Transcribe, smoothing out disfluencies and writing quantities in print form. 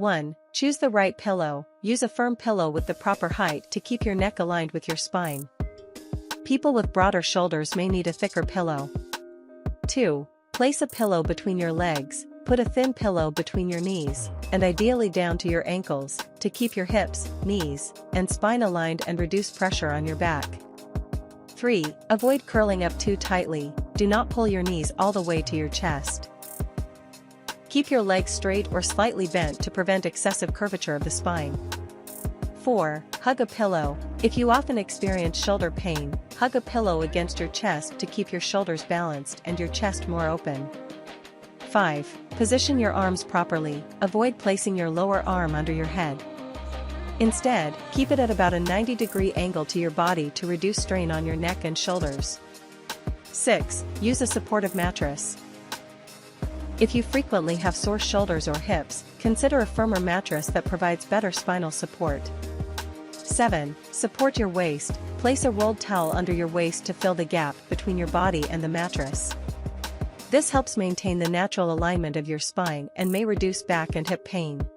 1. Choose the right pillow. Use a firm pillow with the proper height to keep your neck aligned with your spine. People with broader shoulders may need a thicker pillow. 2. Place a pillow between your legs. Put a thin pillow between your knees, and ideally down to your ankles, to keep your hips, knees, and spine aligned and reduce pressure on your back. 3. Avoid curling up too tightly. Do not pull your knees all the way to your chest. Keep your legs straight or slightly bent to prevent excessive curvature of the spine. 4. Hug a pillow. If you often experience shoulder pain, hug a pillow against your chest to keep your shoulders balanced and your chest more open. 5. Position your arms properly. Avoid placing your lower arm under your head. Instead, keep it at about a 90-degree angle to your body to reduce strain on your neck and shoulders. 6. Use a supportive mattress. If you frequently have sore shoulders or hips, consider a firmer mattress that provides better spinal support. 7. Support your waist. Place a rolled towel under your waist to fill the gap between your body and the mattress. This helps maintain the natural alignment of your spine and may reduce back and hip pain.